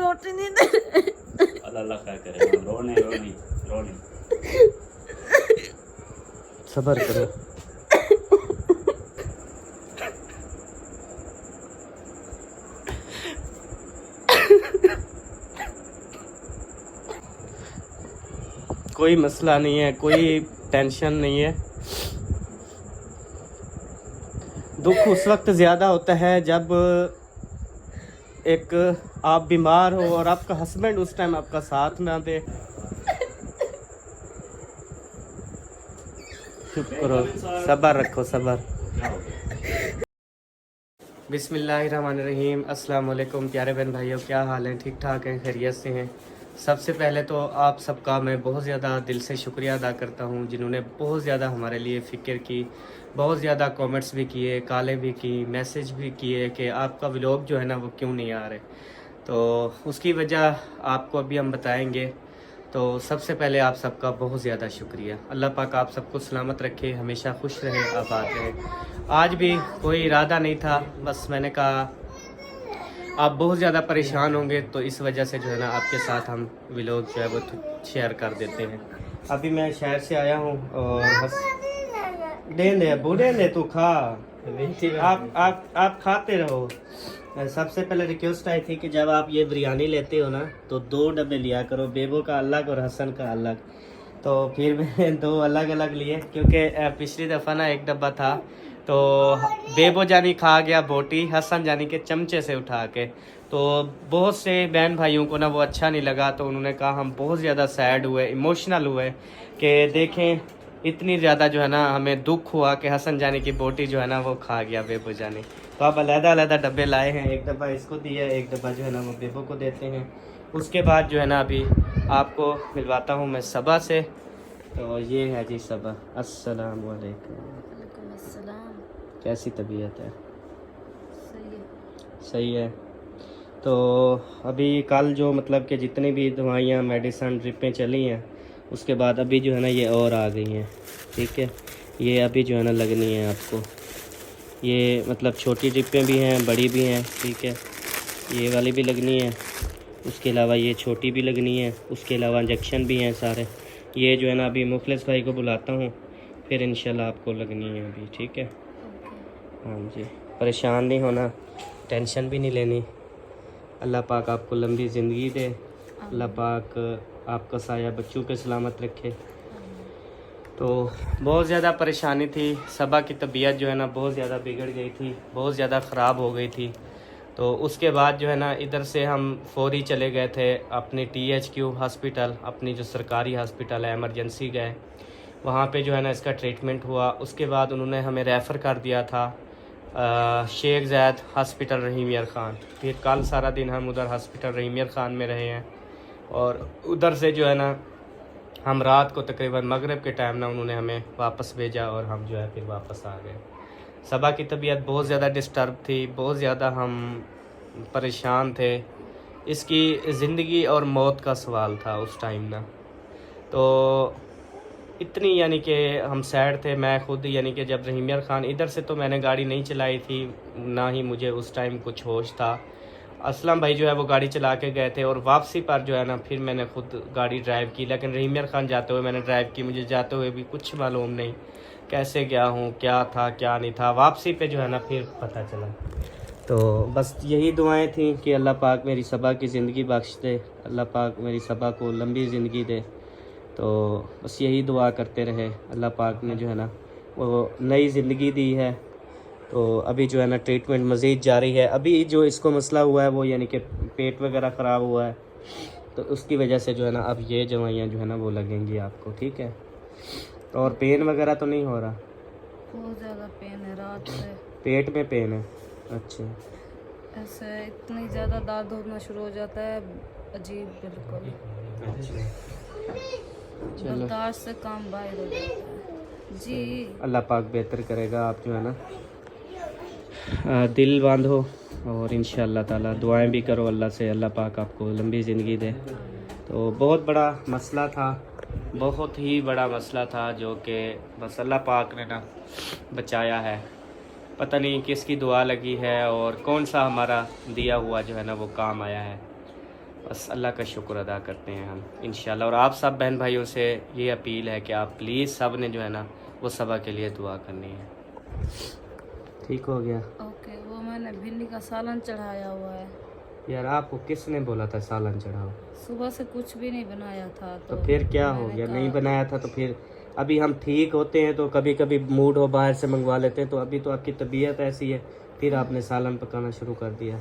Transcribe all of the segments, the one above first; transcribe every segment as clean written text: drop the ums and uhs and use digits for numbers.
रोटी नहीं दे रहे। अल्लाह क्या करे, रोने रोने रोने। सब्र करो। कोई मसला नहीं है, कोई टेंशन नहीं है। दुख उस वक्त ज़्यादा होता है जब एक आप बीमार हो और आपका हस्बैंड उस टाइम आपका साथ ना दे। चुप करो, सब्र रखो, सब्र। बिस्मिल्लाहिर्रहमानिर्रहीम। अस्सलाम वालेकुम प्यारे बहन भाइयों, क्या हाल है? ठीक ठाक हैं, खैरियत से हैं? सबसे पहले तो आप सबका मैं बहुत ज़्यादा दिल से शुक्रिया अदा करता हूँ, जिन्होंने बहुत ज़्यादा हमारे लिए फ़िक्र की, बहुत ज़्यादा कमेंट्स भी किए, कॉलें भी की, मैसेज भी किए कि आपका व्लॉग जो है ना वो क्यों नहीं आ रहे। तो उसकी वजह आपको अभी हम बताएंगे। तो सबसे पहले आप सबका बहुत ज़्यादा शुक्रिया। अल्लाह पाक आप सबको सलामत रखे, हमेशा खुश रहे, आबाद रहे। आज भी कोई इरादा नहीं था, बस मैंने कहा आप बहुत ज़्यादा परेशान होंगे तो इस वजह से जो है ना आपके साथ हम व्लॉग जो है वो शेयर कर देते हैं। अभी मैं शहर से आया हूँ और दे बूढ़े ने तू खा, आप खाते रहो। सबसे पहले रिक्वेस्ट आई थी कि जब आप ये बिरयानी लेते हो ना तो 2 डब्बे लिया करो, बेबो का अलग और हसन का अलग। तो फिर मैंने 2 अलग अलग लिए, क्योंकि पिछली दफ़ा ना 1 डब्बा था तो बेबो जानी खा गया बोटी, हसन जानी के चमचे से उठा के। तो बहुत से बहन भाइयों को ना वो अच्छा नहीं लगा, तो उन्होंने कहा हम बहुत ज़्यादा सैड हुए, इमोशनल हुए कि देखें इतनी ज़्यादा जो है ना हमें दुख हुआ कि हसन जानी की बोटी जो है ना वो खा गया बेबो जानी। तो अब अलग-अलग डब्बे लाए हैं, 1 डब्बा इसको दिया, 1 डब्बा जो है ना वो बेबो को देते हैं। उसके बाद जो है ना अभी आपको मिलवाता हूँ मैं सबा से। तो ये है जी सबा। अस्सलाम वालेकुम। कैसी तबीयत है? सही है। तो अभी कल जो मतलब कि जितनी भी दवाइयाँ, मेडिसन, ड्रिपें चली हैं, उसके बाद अभी जो है ना ये और आ गई हैं। ठीक है, ये अभी जो है ना लगनी है आपको। ये मतलब छोटी ड्रिपें भी हैं, बड़ी भी हैं। ठीक है, ये वाली भी लगनी है, उसके अलावा ये छोटी भी लगनी है, उसके अलावा इंजेक्शन भी हैं सारे। ये जो है ना अभी मुखलिस भाई को बुलाता हूँ, फिर इंशाल्लाह आपको लगनी है अभी। ठीक है, हाँ जी। परेशान नहीं होना, टेंशन भी नहीं लेनी। अल्लाह पाक आपको लंबी ज़िंदगी दे, अल्लाह पाक आपका साया बच्चों पे सलामत रखे। तो बहुत ज़्यादा परेशानी थी, सबा की तबीयत जो है ना बहुत ज़्यादा बिगड़ गई थी, बहुत ज़्यादा ख़राब हो गई थी। तो उसके बाद जो है ना इधर से हम फौरी चले गए थे अपने THQ हॉस्पिटल, अपनी जो सरकारी हॉस्पिटल है, एमरजेंसी गए, वहाँ पे जो है ना इसका ट्रीटमेंट हुआ। उसके बाद उन्होंने हमें रेफ़र कर दिया था शेख ज़ैद हॉस्पिटल रहीम यार ख़ान। फिर कल सारा दिन हम उधर हॉस्पिटल रहीम यार ख़ान में रहे हैं, और उधर से जो है ना हम रात को तकरीबन मगरिब के टाइम ना उन्होंने हमें वापस भेजा और हम जो है फिर वापस आ गए। सबा की तबीयत बहुत ज़्यादा डिस्टर्ब थी, बहुत ज़्यादा हम परेशान थे। इसकी ज़िंदगी और मौत का सवाल था उस टाइम ना। तो इतनी यानी कि हम सैड थे, मैं खुद यानी कि जब रहीम यार ख़ान इधर से तो मैंने गाड़ी नहीं चलाई थी, ना ही मुझे उस टाइम कुछ होश था। असलम भाई जो है वो गाड़ी चला के गए थे, और वापसी पर जो है ना फिर मैंने खुद गाड़ी ड्राइव की। लेकिन रहीम यार ख़ान जाते हुए मैंने ड्राइव की, मुझे जाते हुए भी कुछ मालूम नहीं कैसे गया हूँ, क्या था क्या नहीं था। वापसी पे जो है ना फिर पता चला। तो बस यही दुआएं थी कि अल्लाह पाक मेरी सबा की ज़िंदगी बख्श दे, अल्लाह पाक मेरी सबा को लंबी ज़िंदगी दे। तो बस यही दुआ करते रहे। अल्लाह पाक ने जो है ना वो नई ज़िंदगी दी है। तो अभी जो है ना ट्रीटमेंट मज़ीद जारी है। अभी जो इसको मसला हुआ है वो यानी कि पेट वगैरह ख़राब हुआ है, तो उसकी वजह से जो है ना अब ये दवाइयाँ जो है ना वो लगेंगी आपको। ठीक है, और पेन वगैरह तो नहीं हो रहा? बहुत ज़्यादा पेन है रात से। पेट में पेन है? अच्छा, ऐसे इतनी ज़्यादा दर्द होना शुरू हो जाता है, अजीब बिल्कुल। चलो बर्दाश्त से काम बाहर हो जाता है जी। अल्लाह पाक बेहतर करेगा। आप जो है ना दिल बांधो और इंशाअल्लाह ताला दुआएं भी करो अल्लाह से, अल्लाह पाक आपको लंबी ज़िंदगी दे। तो बहुत बड़ा मसला था, बहुत ही बड़ा मसला था, जो कि बस अल्लाह पाक ने ना बचाया है। पता नहीं किसकी दुआ लगी है और कौन सा हमारा दिया हुआ जो है ना वो काम आया है। बस अल्लाह का शुक्र अदा करते हैं हम इंशाल्लाह। और आप सब बहन भाइयों से ये अपील है कि आप प्लीज़ सब ने जो है ना वो सबा के लिए दुआ करनी है। ठीक हो गया? ओके, वो मैंने भिंडी का सालन चढ़ाया हुआ है। यार आपको किसने बोला था सालन चढ़ाओ? सुबह से कुछ भी नहीं बनाया था तो फिर क्या हो मैंने गया? कहा- नहीं बनाया था तो फिर अभी हम ठीक होते हैं तो कभी कभी मूड हो बाहर से मंगवा लेते हैं, तो अभी तो आपकी तबीयत ऐसी है फिर आपने सालन पकाना शुरू कर दिया।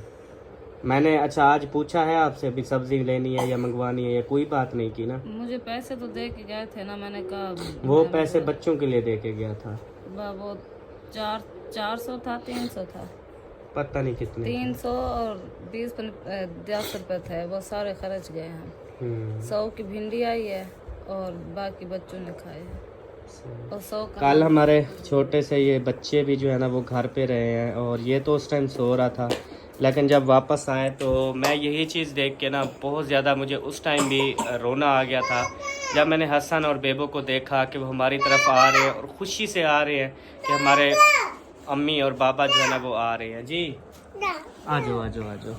मैंने अच्छा आज पूछा है आपसे अभी सब्जी लेनी है या मंगवानी है या कोई बात नहीं की ना? मुझे पैसे तो दे के गए थे ना, मैंने कहा वो पैसे बच्चों के लिए दे के गया था। वो 400 था, 300 था, पता नहीं कितने। 300 और 10 रुपये थे, वो सारे खर्च गए हैं। 100 की भिंडी आई है और बाकी बच्चों ने खाए हैं। और 100 का कल हमारे छोटे से ये बच्चे भी जो है ना वो घर पे रहे हैं और ये तो उस टाइम सो रहा था, लेकिन जब वापस आए तो मैं यही चीज़ देख के ना बहुत ज़्यादा मुझे उस टाइम भी रोना आ गया था जब मैंने हसन और बेबो को देखा कि वो हमारी तरफ आ रहे हैं और ख़ुशी से आ रहे हैं कि हमारे अम्मी और बाबा जो है ना वो आ रहे हैं। जी आ जाओ आ जाओ आ जाओ।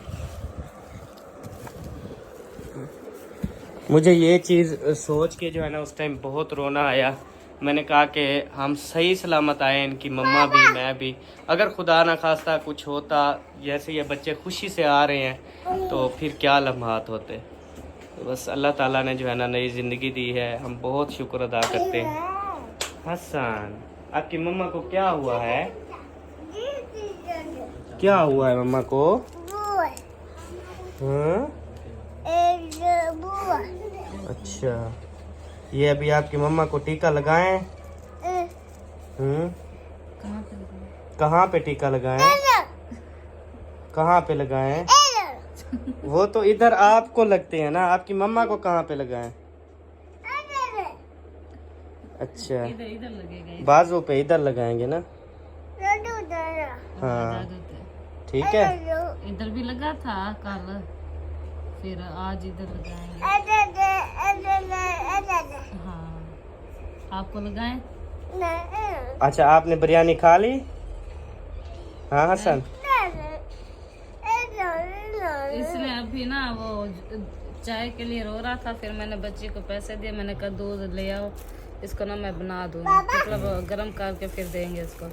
मुझे ये चीज़ सोच के जो है ना उस टाइम बहुत रोना आया। मैंने कहा कि हम सही सलामत आए, इनकी मम्मा भी मैं भी, अगर खुदा ना खास्ता कुछ होता, जैसे ये बच्चे खुशी से आ रहे हैं तो फिर क्या लम्हात होते। तो बस अल्लाह ताला ने जो है ना नई ज़िंदगी दी है, हम बहुत शुक्र अदा करते हैं। हसन आपकी मम्मा को क्या हुआ है? क्या हुआ है मम्मा को? हाँ? अच्छा, ये अभी आपकी मम्मा को टीका लगाएं? कहाँ पे टीका लगाएं? कहाँ पे लगाएं? वो तो इधर आपको लगते हैं ना, आपकी मम्मा को कहाँ पे लगाएं? अच्छा, इधर लगेगा। बाजू पे इधर लगाएंगे ना? हाँ ठीक है। इधर भी लगा था कल, फिर आज इधर लगाएंगे। हाँ, आपको लगाएं? अच्छा, आपने बिरयानी खा ली? हाँ हसन, इसलिए अभी ना वो चाय के लिए रो रहा था, फिर मैंने बच्ची को पैसे दिए, मैंने कहा दूध ले आओ, इसको ना मैं बना दूँ, मतलब गर्म करके फिर देंगे इसको।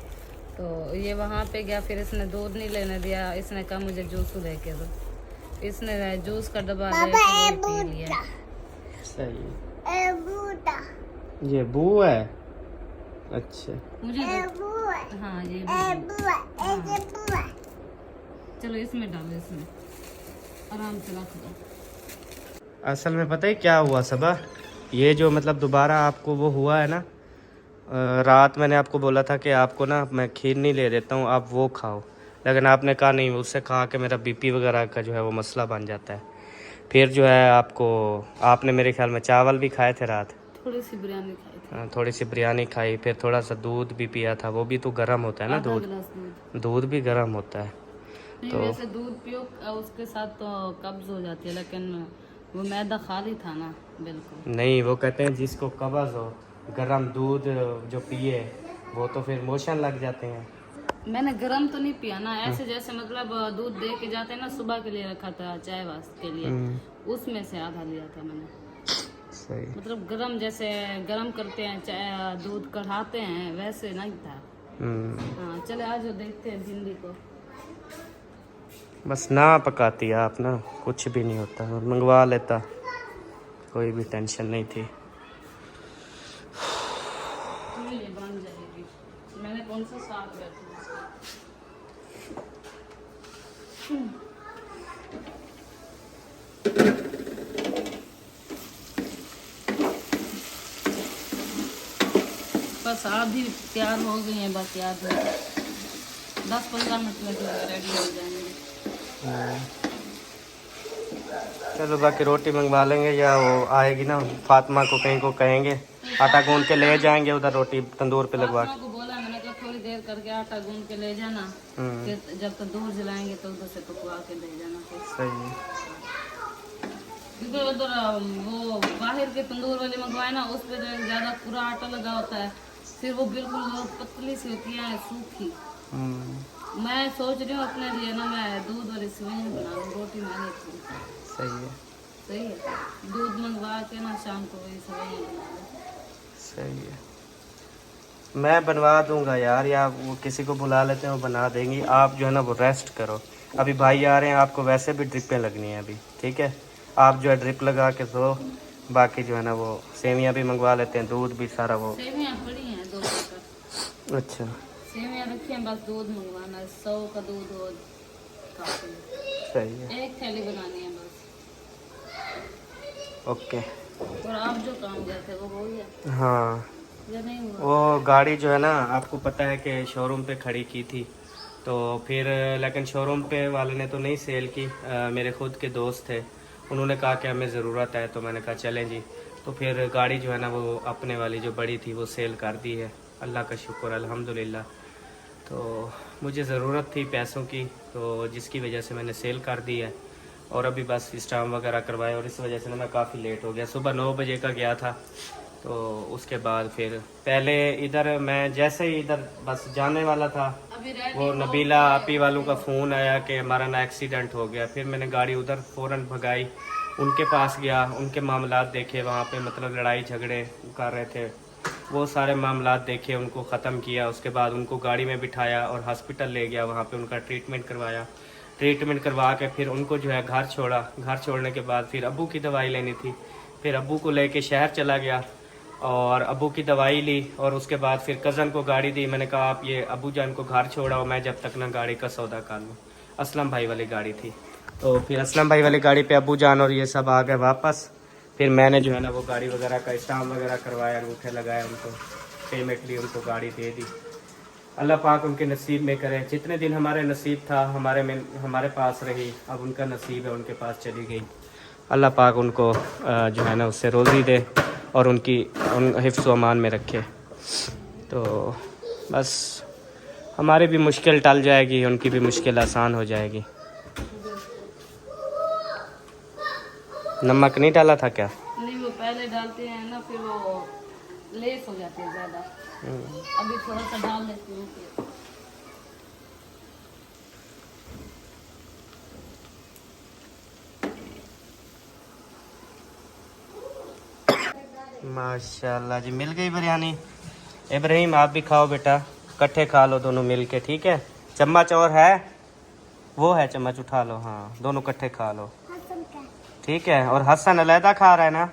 तो ये वहाँ पे गया, फिर इसने दूध नहीं लेने दिया, इसने कहा मुझे जूस लेके दो, इसने जूस का डब्बा लेके पी लिया। सही। ये बू है? अच्छा मुझे हाँ ये हाँ। चलो इसमें डालो, इसमें आराम से रख दो। असल में पता है क्या हुआ सबा, ये जो मतलब दोबारा आपको वो हुआ है ना, रात मैंने आपको बोला था कि आपको ना मैं खीर नहीं ले देता हूँ, आप वो खाओ, लेकिन आपने कहा नहीं, उससे कहा कि मेरा बीपी वगैरह का जो है वो मसला बन जाता है। फिर जो है आपने मेरे ख्याल में चावल भी खाए थे रात, थोड़ी सी बिरयानी खाई थी, थोड़ी सी बिरयानी खाई, फिर थोड़ा सा दूध भी पिया था, वो भी तो गर्म होता है ना, आधा गिलास दूध। दूध भी गर्म होता है। नहीं तो वैसे दूध पियो उसके साथ तो कब्ज हो जाती है, लेकिन वो मैदा खाली था ना, बिल्कुल नहीं, वो कहते हैं जिसको कब्ज हो गर्म दूध जो पिए वो तो फिर मोशन लग जाते हैं। मैंने गरम तो नहीं पिया ना, ऐसे जैसे मतलब दूध दे के जाते हैं ना, सुबह के लिए रखा था चाय वास्ते के लिए, उसमें से आधा लिया था मैंने। सही। मतलब गरम जैसे गरम करते हैं चाय, दूध कढ़ाते हैं, वैसे नहीं था। हाँ चले आज देखते हैं भिंडी को। बस ना पकाती आप ना, कुछ भी नहीं होता, मंगवा लेता, कोई भी टेंशन नहीं थी। ये बन जाएगी, मैंने कौन सा साग बैठा बस आधी तैयार हो गई है, बस याद 10-15 मिनट में रेडी हो जाएंगे। चलो बाकी रोटी मंगवा लेंगे, या वो आएगी ना फातिमा को कहीं को कहेंगे आटा गूंद के ले जाएंगे उधर, रोटी तंदूर पे लगवा फातिमा को बोला मैंने कहा थोड़ी देर करके आटा गूंद के ले जाना, फिर जब तंदूर जलाएंगे तो उधर से पकवा के ले जाना। सही है। क्योंकि उधर वो बाहर के तंदूर वाले मंगवाए ना, उस पर ज्यादा पूरा आटा लगा होता है, फिर वो बिल्कुल पतली सी होती है, सूखी। मैं सोच रही हूँ अपने लिए ना मैं दूध वाली सेवई बना लूँ, रोटी मैंने की। सही है। सही है, दूध मंगवा के ना शाम को वही सही सही है। मैं बनवा दूंगा यार, या वो किसी को बुला लेते हैं वो बना देंगी। आप जो है ना वो रेस्ट करो। अभी भाई आ रहे हैं, आपको वैसे भी ड्रिपें लगनी है अभी, ठीक है। आप जो है ड्रिप लगा के सो, बाकी जो है ना वो सेवियाँ भी मंगवा लेते हैं, दूध भी सारा वो। सेवियाँ पड़ी हैं 2 पैकेट। अच्छा सेवियाँ रखी हैं, बस दूध मंगवाना है, 100 का दूध और काफी है। सही है, 1 थैली बनानी है बस। ओके। और आप जो काम गए थे वो हो गया हाँ, या नहीं हुआ? वो गाड़ी जो है ना आपको पता है कि शोरूम पे खड़ी की थी, तो फिर लेकिन शोरूम पे वाले ने तो नहीं सेल की। मेरे खुद के दोस्त थे, उन्होंने कहा कि हमें ज़रूरत है, तो मैंने कहा चलें जी। तो फिर गाड़ी जो है ना वो अपने वाली जो बड़ी थी वो सेल कर दी है, अल्लाह का शुक्र अल्हम्दुलिल्लाह। तो मुझे ज़रूरत थी पैसों की, तो जिसकी वजह से मैंने सेल कर दी है। और अभी बस स्टाम्प वगैरह करवाए, और इस वजह से ना मैं काफ़ी लेट हो गया। सुबह 9 बजे का गया था, तो उसके बाद फिर पहले इधर मैं जैसे ही इधर बस जाने वाला था, अभी रेडी वो नबीला आपी वालों का फ़ोन आया कि हमारा ना एक्सीडेंट हो गया। फिर मैंने गाड़ी उधर फ़ौरन भगाई, उनके पास गया, उनके मामलात देखे, वहाँ पे मतलब लड़ाई झगड़े कर रहे थे, वो सारे मामलात देखे, उनको ख़त्म किया। उसके बाद उनको गाड़ी में बिठाया और हॉस्पिटल ले गया, वहाँ पे उनका ट्रीटमेंट करवाया। ट्रीटमेंट करवा के फिर उनको जो है घर छोड़ा। घर छोड़ने के बाद फिर अब्बू की दवाई लेनी थी, फिर अब्बू को लेके शहर चला गया और अब्बू की दवाई ली। और उसके बाद फिर कज़न को गाड़ी दी, मैंने कहा आप ये अब्बू जान को घर छोड़ाओ, मैं जब तक ना गाड़ी का सौदा कर लूँ। असलम भाई वाली गाड़ी थी, तो फिर असलम भाई वाली गाड़ी पे अब्बू जान और ये सब आ गए वापस। फिर मैंने जो है ना वो गाड़ी वगैरह का स्टाम्प वगैरह करवाया, अंगूठे लगाया, उनको पेमेंट ली, उनको गाड़ी दे दी। अल्लाह पाक उनके नसीब में करे, जितने दिन हमारे नसीब था हमारे पास रही, अब उनका नसीब है उनके पास चली गई। अल्लाह पाक उनको जो है ना उससे रोज़ी दे और उन हिफ्ज़ व अमान में रखे। तो बस हमारी भी मुश्किल टल जाएगी, उनकी भी मुश्किल आसान हो जाएगी। नमक नहीं डाला था क्या? नहीं, वो पहले डालते हैं ना, फिर वो लेस हो जाती है ज़्यादा। अभी थोड़ा सा डाल देती हूँ फिर। माशाल्लाह जी, मिल गई बिरयानी। इब्राहिम आप भी खाओ बेटा, इकट्ठे खा लो दोनों मिल के, ठीक है। चम्मच और है, वो है चम्मच, उठा लो। हाँ, दोनों इकट्ठे खा लो, ठीक है। और हसन अलहदा खा रहा है ना,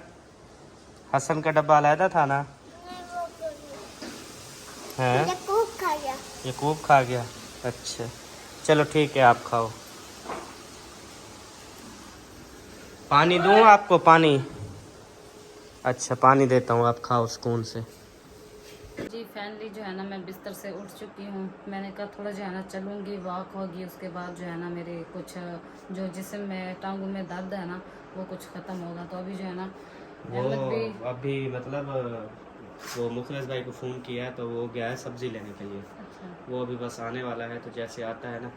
हसन का डब्बा अलहदा था ना? है ये कूब खा गया, अच्छा चलो ठीक है, आप खाओ। पानी दूँ आपको? पानी, अच्छा पानी देता हूँ, आप खाओ सुकून से। जी फैमिली, जो है ना मैं बिस्तर से उठ चुकी हूँ। मैंने कहा थोड़ा जो है ना चलूँगी, वॉक होगी, उसके बाद जो है ना मेरे कुछ जो जिस्म में टांगों में दर्द है ना वो कुछ ख़त्म होगा। तो अभी जो है ना अहमद भी अभी मतलब वो मुखलिस भाई को फ़ोन किया है, तो वो गया है सब्ज़ी लेने के लिए। अच्छा, वो अभी बस आने वाला है, तो जैसे आता है ना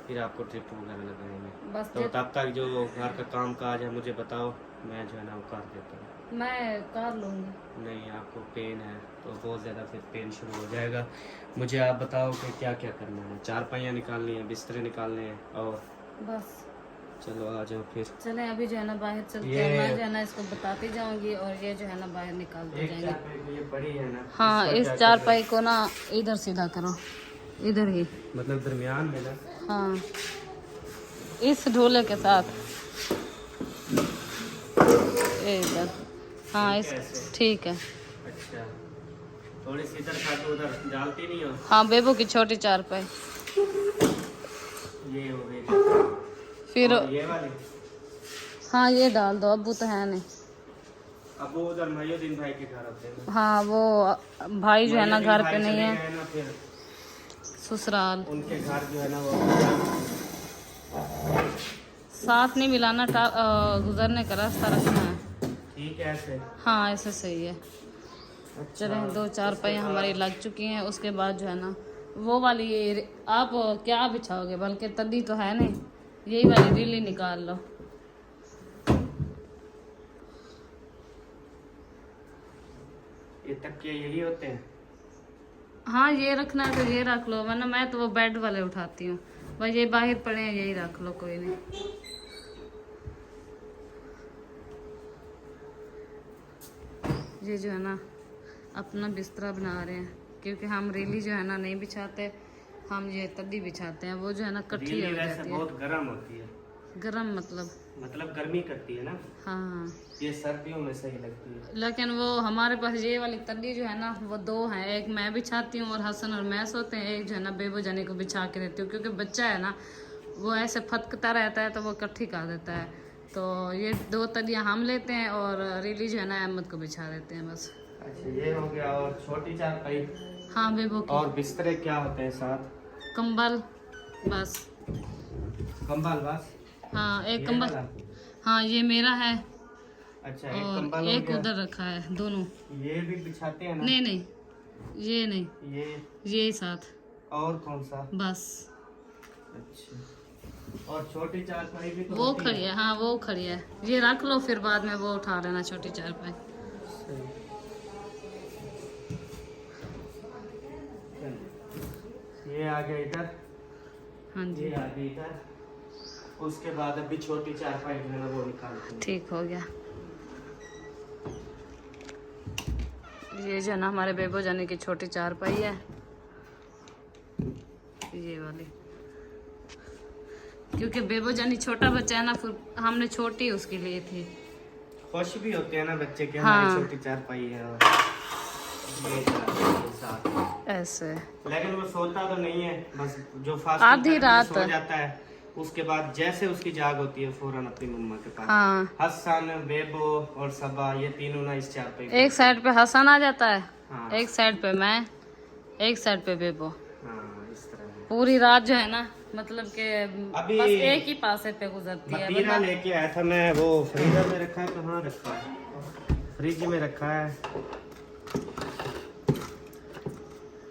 फिर आपको ट्रिप वगैरह लगाएंगे। बस तो तब तक जो घर का काम काज है मुझे बताओ, मैं जो है ना वो कर देता हूँ। मैं कर लूँगी। नहीं, आपको पेन है तो बहुत ज़्यादा फिर पेन शुरू हो जाएगा। मुझे आप बताओ कि क्या क्या करना है। चारपाइयाँ निकालनी है, बिस्तरे निकालने हैं, और बस चलो आ जाओ फिर। चले अभी जो है ना बाहर चलते हैं। मैं जो है ना इसको बताती जाऊंगी और ये जो है ना बाहर निकालते जाएंगे। ये बड़ी है ना, हाँ, इस चारपाई को ना इधर सीधा करो, इधर ही, मतलब दरमियान में ना। हाँ, इस ढोले के साथ इधर, हाँ इस, ठीक है। अच्छा, थोड़ी सी इधर खा के उधर डालती नहीं हो? हाँ, बेबू की छोटी चारपाई। ये हो गई, फिर और ये वाली? हाँ, ये डाल दो, अब्बू तो है नहीं। अब वो उधर महीउद्दीन भाई के घर होते हैं। हाँ, वो भाई जो है ना घर पे नहीं है, ना फिर ससुराल। उनके घर जो है ना वो साथ नहीं मिलाना, गुजरने का रास्ता रखना है। ठीक है ऐसे। हाँ, ऐसे सही है। चले, 2 चारपाइयाँ हमारी लग चुकी हैं। उसके बाद जो है ना वो वाली आप क्या बिछाओगे, बल्कि तदी तो है नहीं, यही वाली रीली निकाल लो। ये तकिए यही होते हैं? हाँ, ये रखना है तो ये रख लो, वरना मैं तो वो बेड वाले उठाती हूँ। बस ये बाहर पड़े हैं, यही रख लो, कोई नहीं। ये जो है ना अपना बिस्तरा बना रहे हैं, क्योंकि हम रेली जो है ना नहीं बिछाते, हम ये तद्दी बिछाते हैं। वो जो है ना कट्ठी हो जाती है, बहुत गर्म होती है। गरम मतलब गर्मी करती है ना। हाँ, ये सर्दियों में सही लगती है। लेकिन वो हमारे पास ये वाली तद्दी जो है ना वो दो हैं, एक मैं बिछाती हूँ और हसन और मैं सोते हैं, एक जो है ना बेबो जाने को बिछा के देती हूँ, क्योंकि बच्चा है ना वो ऐसे फटकता रहता है तो वो इकट्ठी कर देता है। तो ये दो तदियाँ हम लेते हैं और रेली जो है ना अहमद को बिछा देते हैं बस। अच्छा, ये हो गया। और छोटी चारपाई? हाँ बेबो की। और बिस्तरे क्या होते हैं साथ? कंबल बस। कंबल बस? हाँ एक ये कंबल। वाला? हाँ ये मेरा है अच्छा, एक और कंबल हो एक गया। उधर रखा है, दोनों। ये भी बिछाते हैं ना? नहीं नहीं, ये नहीं, ये साथ। और कौन सा? बस। अच्छा, और छोटी चारपाई भी तो वो होती खड़ी है, हाँ वो खड़ी है, ये रख लो फिर बाद में वो उठा लेना छोटी चारपाई। ये आ गया इधर, हाँ जी ये आ गया इधर। उसके बाद अभी छोटी चारपाई जो है ना वो निकालते हैं। ठीक हो गया। ये जो है ना हमारे बेबो जाने की छोटी चारपाई है, ये वाली, क्योंकि बेबो जानी छोटा बच्चा है ना, फिर हमने छोटी उसके लिए थी। खुश भी होते हैं ना बच्चे के, हाँ। हमारी छोटी चारपाई है। और ये साथ। ऐसे लेकिन वो सोता तो नहीं है, बस जो फास्ट आधी रात सो जाता है, उसके बाद जैसे उसकी जाग होती है फौरन अपनी मम्मा के पास। हाँ, हसन, बेबो और सबा, ये तीनों ना इस चारपाई एक साइड पे हसन आ जाता है, हाँ। एक साइड पे मैं, एक साइड पे बेबो। हाँ, इस तरह है। पूरी रात जो है ना मतलब के अभी बस एक ही पासे पे गुजरती है। मतीरा लेके आया था मैं, वो फ्रीजर में रखा है। कहाँ रखा है? फ्रिज में रखा है।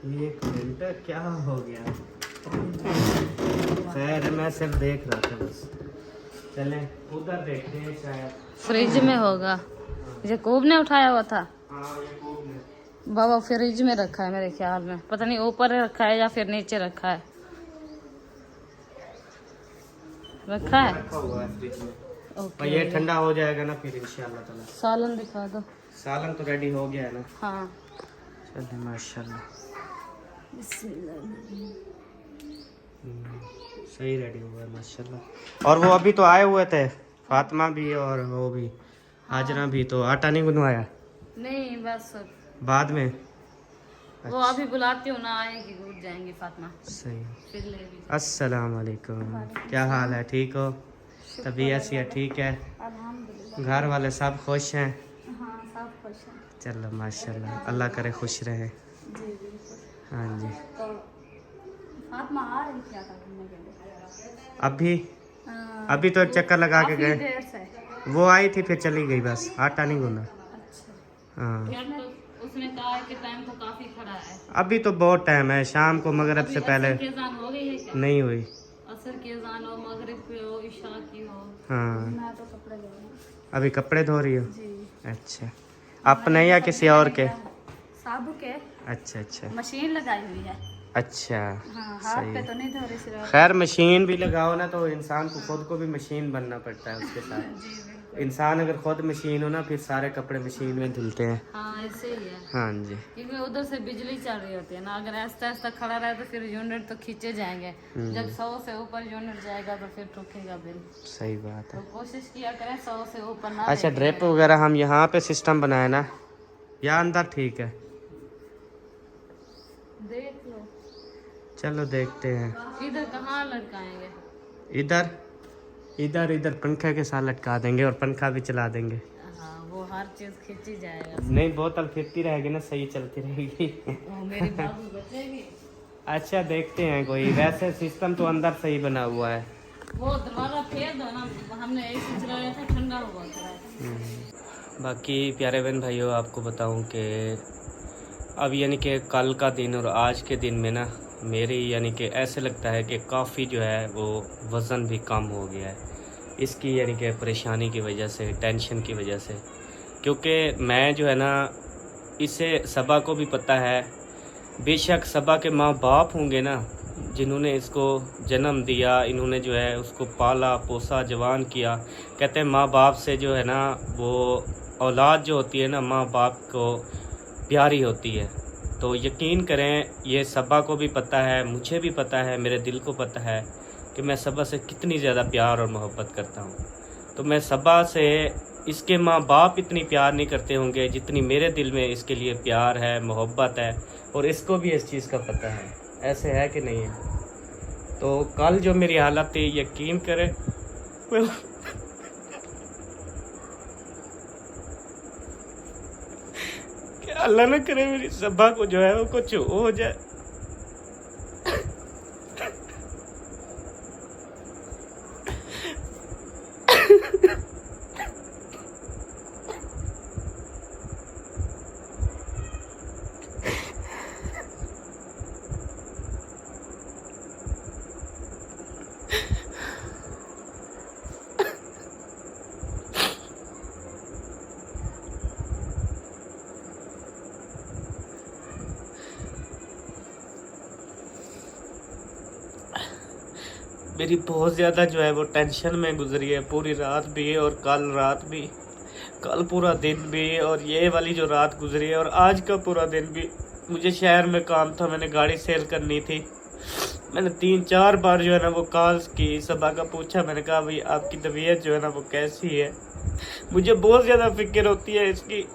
एक मिनट, क्या हो गया? खैर मैं सिर्फ देख रहा था बस। चले उधर देखते हैं, शायद फ्रिज में होगा। ये कूब ने उठाया हुआ था हाँ, ये कूब में। बाबा, फ्रिज में रखा है मेरे ख्याल में, पता नहीं ऊपर रखा है या फिर नीचे रखा है। रखा है, रखा हुआ है फ्रिज में। ओके। पर ये ठंडा हो जाएगा ना फिर इंशाल्लाह ताला। सालन दिखा दो। सालन तो रेडी हो गया है ना। हाँ, चलिए माशाल्लाह, सही रेडी हुआ है माशाल्लाह। और वो अभी तो आए हुए थे, फातिमा भी और वो भी, हाजरा भी। तो आटा नहीं गुनवाया? नहीं बस बाद में। वो अभी बुलाती हूँ ना, आएगी उठ जाएंगी फातिमा, सही। फिर ले भी। अस्सलाम वालेकुम, क्या हाल है? ठीक हो? तबीयत से ठीक है? अल्हम्दुलिल्लाह। घर वाले सब खुश हैं? हाँ सब खुश हैं। चलो माशाल्लाह, अल्लाह करे खुश रहे। जी बिल्कुल। हाँ जी। तो फातिमा आ रही थी आटा गूंथने के लिए? अभी अभी तो चक्कर लगा के काफी गए। देर से। वो आई थी फिर चली गई, बस आटा नहीं गूंदा। अच्छा। हाँ, यार तो उसने कहा है कि टाइम तो काफी खड़ा है। अभी तो बहुत टाइम है, शाम को मगरिब से अभी पहले असर की अज़ान हो गई है क्या? नहीं हुई। असर की अज़ान हो, मगरिब की हो, इशा की हो। हाँ, मैं तो कपड़े धो रही हूँ। अभी कपड़े धो रही हो? जी। अच्छा, अपने या किसी और के? साबु के। अच्छा अच्छा मशीन लगाई हुई है। अच्छा, हाँ, हाथ सही पे है। तो नहीं धो रही सिर्फ। खैर मशीन भी लगाओ ना तो इंसान को खुद को भी मशीन बनना पड़ता है उसके साथ। जी बिल्कुल। इंसान अगर खुद मशीन हो ना फिर सारे कपड़े मशीन में धुलते हैं। हाँ ऐसे ही है, हाँ जी। क्योंकि उधर से बिजली चल रही होती है ना, अगर ऐसा ऐसा खड़ा रहे तो फिर यूनिट तो खींचे जाएंगे। जब 100 से ऊपर यूनिट जाएगा तो फिर ठोकेगा बिल। सही बात तो है। कोशिश किया करें 100 से ऊपर ना अच्छा, लेके ड्रिप जाए। वगैरह हम यहाँ पे सिस्टम बनाए ना या अंदर? ठीक है, देख लो। चलो देखते हैं। इधर कहाँ लटकाएंगे? इधर इधर इधर पंखे के साथ लटका देंगे और पंखा भी चला देंगे। हाँ वो हर चीज खींची जाएगा। नहीं, बोतल फिरती रहेगी ना, सही चलती रहेगी। वो मेरी बाबू बचेगी। अच्छा देखते हैं कोई, वैसे सिस्टम तो अंदर सही बना हुआ है। वो दरवाजा फेर दो ना, हमने एसी चलाया था, ठंडा हुआ था। बाकी प्यारे बहन भाइयों, आपको बताऊं कि अब यानी कि कल का दिन और आज के दिन में ना मेरी यानी कि ऐसे लगता है कि काफ़ी जो है वो वज़न भी कम हो गया है, इसकी यानी कि परेशानी की वजह से, टेंशन की वजह से। क्योंकि मैं जो है ना, इसे सबा को भी पता है, बेशक सबा के माँ बाप होंगे ना जिन्होंने इसको जन्म दिया, इन्होंने जो है उसको पाला पोसा जवान किया, कहते हैं माँ बाप से जो है ना वो औलाद जो होती है ना, माँ बाप को प्यारी होती है। तो यकीन करें, ये सबा को भी पता है, मुझे भी पता है, मेरे दिल को पता है कि मैं सबा से कितनी ज़्यादा प्यार और मोहब्बत करता हूँ। तो मैं सबा से, इसके माँ बाप इतनी प्यार नहीं करते होंगे जितनी मेरे दिल में इसके लिए प्यार है, मोहब्बत है, और इसको भी इस चीज़ का पता है। ऐसे है कि नहीं है? तो कल जो मेरी हालत थी, यकीन करें कि अल्लाह ना करे मेरी सबा को जो है वो कुछ हो जाए। मेरी बहुत ज़्यादा जो है वो टेंशन में गुजरी है, पूरी रात भी और कल रात भी, कल पूरा दिन भी, और ये वाली जो रात गुजरी है और आज का पूरा दिन भी। मुझे शहर में काम था, मैंने गाड़ी सेल करनी थी। मैंने 3-4 बार जो है ना वो कॉल्स की, सबा का पूछा, मैंने कहा भाई आपकी तबीयत जो है ना वो कैसी है। मुझे बहुत ज़्यादा फिक्र होती है इसकी।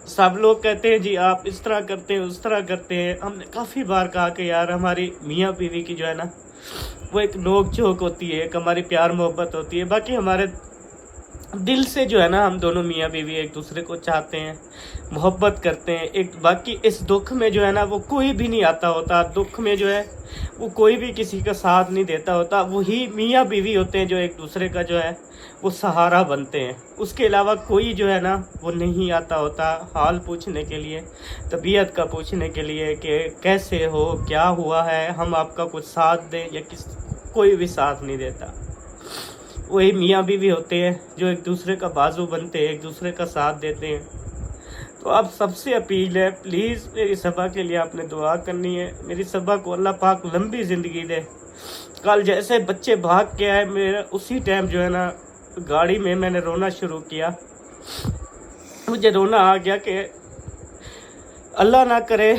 सब लोग कहते हैं जी आप इस तरह करते हैं, उस तरह करते हैं। हमने काफ़ी बार कहा कि यार हमारी मियाँ बीवी की जो है ना वो एक नोक झोंक होती है, एक हमारी प्यार मोहब्बत होती है। बाकी हमारे दिल से जो है ना हम दोनों मियाँ बीवी एक दूसरे को चाहते हैं, मोहब्बत करते हैं। एक बाकी इस दुख में जो है ना वो कोई भी नहीं आता होता, दुख में जो है वो कोई भी किसी का साथ नहीं देता होता। वही मियाँ बीवी होते हैं जो एक दूसरे का जो है वो सहारा बनते हैं। उसके अलावा कोई जो है ना वो नहीं आता होता हाल पूछने के लिए, तबीयत का पूछने के लिए कि कैसे हो, क्या हुआ है, हम आपका कुछ साथ दें, या कोई भी साथ नहीं देता। वही मियाँ बीवी होते हैं जो एक दूसरे का बाजू बनते हैं, एक दूसरे का साथ देते हैं। तो आप सबसे अपील है, प्लीज़ मेरी सबा के लिए आपने दुआ करनी है। मेरी सबा को अल्लाह पाक लंबी ज़िंदगी दे। कल जैसे बच्चे भाग के आए, मेरा उसी टाइम जो है ना गाड़ी में मैंने रोना शुरू किया। मुझे रोना आ गया कि अल्लाह ना करे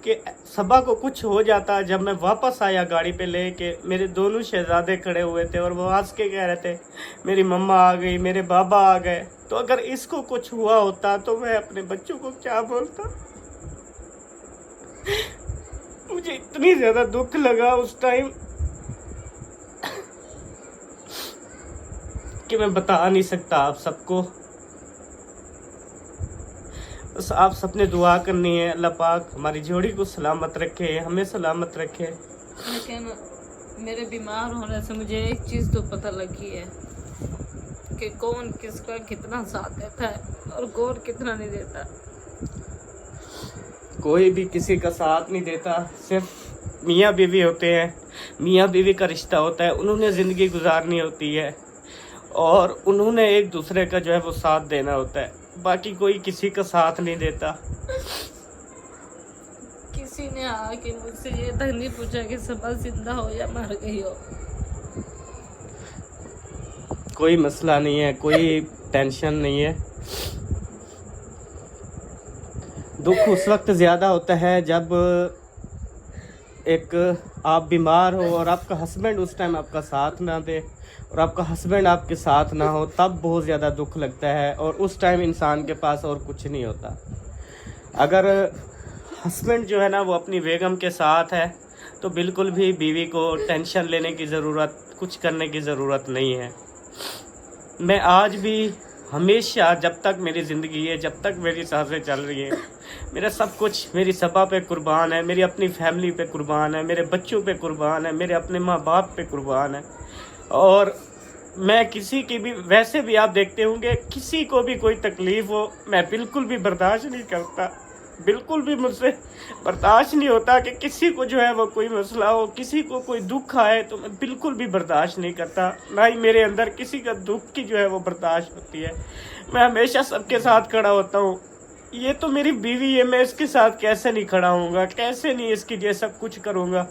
कि सबा को कुछ हो जाता। जब मैं वापस आया गाड़ी पे लेके, मेरे दोनों शहजादे खड़े हुए थे और वो हंस के कह रहे थे मेरी मम्मा आ गई, मेरे बाबा आ गए। तो अगर इसको कुछ हुआ होता तो मैं अपने बच्चों को क्या बोलता। मुझे इतनी ज्यादा दुख लगा उस टाइम कि मैं बता नहीं सकता आप सबको। बस आप सबने दुआ करनी है, अल्लाह पाक हमारी जोड़ी को सलामत रखे, हमें सलामत रखे। लेकिन मेरे बीमार होने से मुझे एक चीज़ तो पता लगी है कि कौन किसका कितना साथ देता है और कौन कितना नहीं देता। कोई भी किसी का साथ नहीं देता, सिर्फ मियाँ बीवी होते हैं। मियाँ बीवी का रिश्ता होता है, उन्होंने ज़िंदगी गुजारनी होती है और उन्होंने एक दूसरे का जो है वो साथ देना होता है। बाकी कोई किसी का साथ नहीं देता। किसी ने आके मुझसे ये तक नहीं पूछा कि सबा जिंदा हो या मर गई हो। कोई मसला नहीं है, कोई टेंशन नहीं है। दुख उस वक्त ज़्यादा होता है जब एक आप बीमार हो और आपका हस्बैंड उस टाइम आपका साथ ना दे और आपका हस्बैंड आपके साथ ना हो, तब बहुत ज़्यादा दुख लगता है। और उस टाइम इंसान के पास और कुछ नहीं होता। अगर हस्बैंड जो है ना वो अपनी बेगम के साथ है तो बिल्कुल भी बीवी को टेंशन लेने की ज़रूरत, कुछ करने की ज़रूरत नहीं है। मैं आज भी हमेशा, जब तक मेरी ज़िंदगी है, जब तक मेरी सांसें चल रही है, मेरा सब कुछ मेरी सबा पे कुर्बान है, मेरी अपनी फैमिली पे कुर्बान है, मेरे बच्चों पे कुर्बान है, मेरे अपने माँ बाप पे कुर्बान है। और मैं किसी की भी, वैसे भी आप देखते होंगे, किसी को भी कोई तकलीफ़ हो मैं बिल्कुल भी बर्दाश्त नहीं करता। बिल्कुल भी मुझसे बर्दाश्त नहीं होता कि किसी को जो है वो कोई मसला हो, किसी को कोई दुख आए तो मैं बिल्कुल भी बर्दाश्त नहीं करता। ना ही मेरे अंदर किसी का दुख की जो है वो बर्दाश्त होती है। मैं हमेशा सबके साथ खड़ा होता हूँ। ये तो मेरी बीवी है, मैं इसके साथ कैसे नहीं खड़ा होऊंगा, कैसे नहीं इसके लिए सब कुछ करूँगा।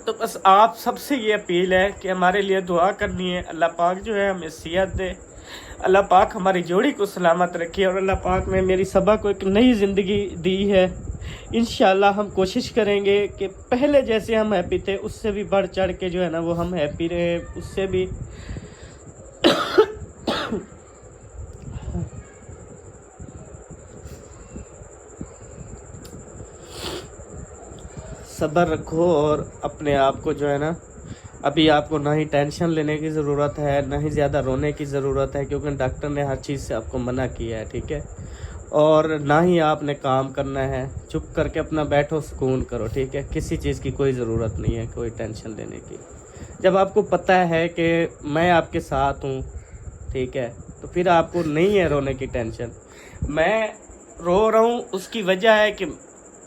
तो बस आप सबसे ये अपील है कि हमारे लिए दुआ करनी है। अल्लाह पाक जो है हमें सेहत दे, अल्लाह पाक हमारी जोड़ी को सलामत रखे और अल्लाह पाक ने मेरी सबा को एक नई ज़िंदगी दी है। इंशाल्लाह हम कोशिश करेंगे कि पहले जैसे हम हैप्पी थे उससे भी बढ़ चढ़ के जो है ना वो हम हैप्पी रहे, उससे भी सब्र रखो और अपने आप को जो है ना, अभी आपको ना ही टेंशन लेने की ज़रूरत है, ना ही ज़्यादा रोने की ज़रूरत है, क्योंकि डॉक्टर ने हर चीज़ से आपको मना किया है, ठीक है। और ना ही आपने काम करना है, चुप करके अपना बैठो, सुकून करो, ठीक है। किसी चीज़ की कोई ज़रूरत नहीं है, कोई टेंशन लेने की। जब आपको पता है कि मैं आपके साथ हूँ, ठीक है, तो फिर आपको नहीं है रोने की टेंशन। मैं रो रहा हूँ उसकी वजह है कि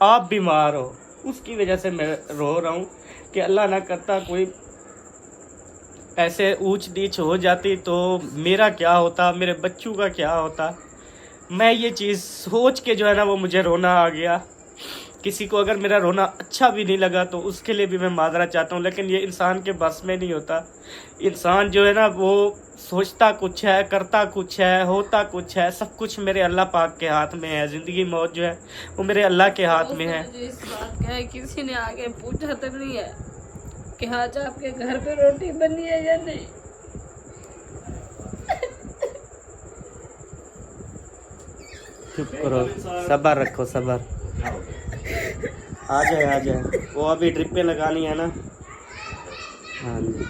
आप बीमार हो, उसकी वजह से मैं रो रहा हूँ कि अल्लाह ना करता कोई ऐसे ऊंच नीच हो जाती तो मेरा क्या होता, मेरे बच्चों का क्या होता। मैं ये चीज़ सोच के जो है ना वो मुझे रोना आ गया। किसी को अगर मेरा रोना अच्छा भी नहीं लगा तो उसके लिए भी मैं माजरा चाहता हूँ, लेकिन ये इंसान के बस में नहीं होता। इंसान जो है ना वो सोचता कुछ है, करता कुछ है, होता कुछ है। सब कुछ मेरे अल्लाह पाक के हाथ में है। ज़िंदगी मौत जो है वो मेरे अल्लाह के हाथ में है। इस बात का है, किसी ने आगे पूछा तो नहीं है कि आज आपके घर पे रोटी बनी है या नहीं। चुप करो, सब्र रखो, सब्र। आ जाए वो अभी ड्रिप पे लगानी है ना। हाँ जी,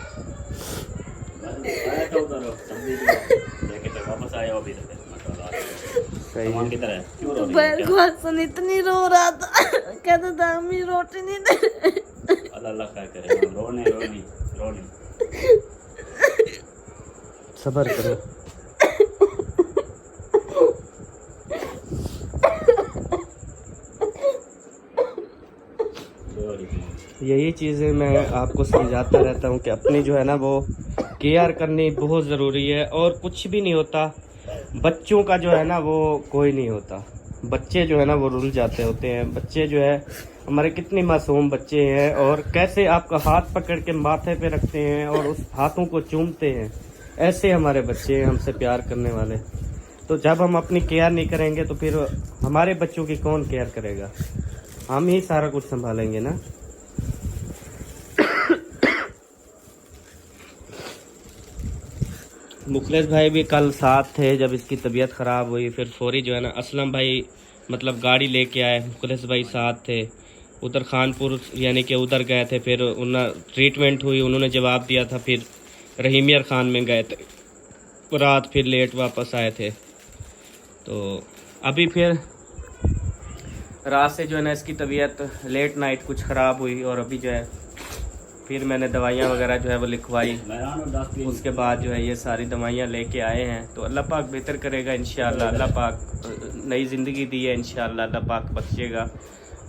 आया तो उधर सब्जी लेके तो वापस आया अभी तक सही सामान है। की तरह क्यों रो रही दोपहर है को हसन इतनी रो रहा था, कहता था अम्मी रोटी नहीं दे। अल्लाह अल्लाह क्या करे, रोनी सब्र करो। यही चीज़ें मैं आपको समझाता रहता हूँ कि अपनी जो है ना वो केयर करनी बहुत ज़रूरी है। और कुछ भी नहीं होता, बच्चों का जो है ना वो कोई नहीं होता। बच्चे जो है ना वो रुल जाते होते हैं। बच्चे जो है हमारे कितने मासूम बच्चे हैं, और कैसे आपका हाथ पकड़ के माथे पे रखते हैं और उस हाथों को चूमते हैं। ऐसे हमारे बच्चे हैं हमसे प्यार करने वाले। तो जब हम अपनी केयर नहीं करेंगे तो फिर हमारे बच्चों की कौन केयर करेगा? हम ही सारा कुछ संभालेंगे ना। मुखलेस भाई भी कल साथ थे जब इसकी तबीयत ख़राब हुई। फिर फौरी जो है ना असलम भाई मतलब गाड़ी लेके आए, मुखलेस भाई साथ थे। उधर खानपुर यानी कि उधर गए थे, फिर उन्हें ट्रीटमेंट हुई, उन्होंने जवाब दिया था। फिर रहीमियर खान में गए थे रात, फिर लेट वापस आए थे। तो अभी फिर रात से जो है ना इसकी तबीयत लेट नाइट कुछ ख़राब हुई, और अभी जो है फिर मैंने दवाइयाँ वगैरह जो है वो लिखवाई। उसके बाद जो है ये सारी दवाइयाँ लेके आए हैं। तो अल्लाह पाक बेहतर करेगा इंशाअल्लाह। अल्लाह पाक नई ज़िंदगी दी है, इंशाअल्लाह अल्लाह पाक बख्शेगा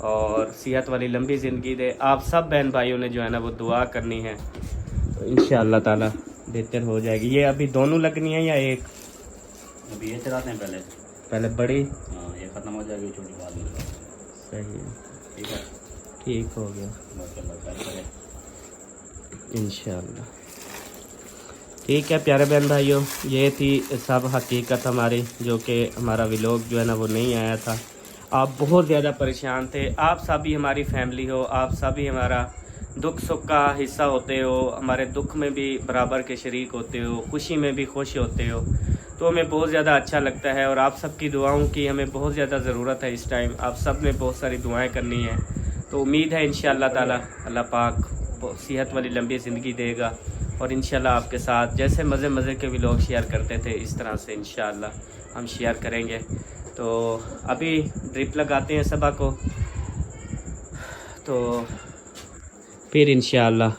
और सेहत वाली लंबी ज़िंदगी दे। आप सब बहन भाइयों ने जो है ना वो दुआ करनी है, तो इंशाअल्लाह ताला बेहतर हो जाएगी। ये अभी दोनों लगनी है या एक? अभी ये चलाते हैं पहले बड़ी। हाँ, ये ख़त्म हो जाएगी, छोटी बाद में सही है, ठीक है, ठीक हो गया बस अल्लाह खैर करे। इंशाअल्लाह। ठीक है प्यारे बहन भाइयों, ये थी सब हकीकत हमारी, जो कि हमारा व्लॉग जो है ना वो नहीं आया था। आप बहुत ज़्यादा परेशान थे। आप सभी हमारी फैमिली हो, आप सभी हमारा दुख सुख का हिस्सा होते हो, हमारे दुख में भी बराबर के शरीक होते हो, खुशी में भी खुश होते हो। तो हमें बहुत ज़्यादा अच्छा लगता है, और आप सबकी दुआओं की हमें बहुत ज़्यादा ज़रूरत है इस टाइम। आप सब ने बहुत सारी दुआएं करनी है। तो उम्मीद है इंशाअल्लाह ताला अल्लाह पाक सेहत वाली लंबी ज़िंदगी देगा, और इंशाल्लाह आपके साथ जैसे मज़े के व्लॉग शेयर करते थे इस तरह से इंशाल्लाह हम शेयर करेंगे। तो अभी ड्रिप लगाते हैं सबा को, तो फिर इंशाल्लाह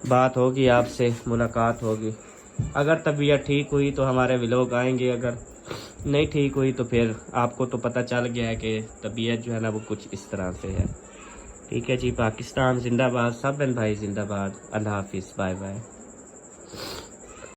बात होगी, आपसे मुलाकात होगी। अगर तबीयत ठीक हुई तो हमारे व्लॉग आएंगे, अगर नहीं ठीक हुई तो फिर आपको तो पता चल गया है कि तबीयत जो है ना वो कुछ इस तरह से है। ठीक है जी, पाकिस्तान जिंदाबाद, सब बहन भाई जिंदाबाद। अल्लाह हाफिज़, बाय बाय।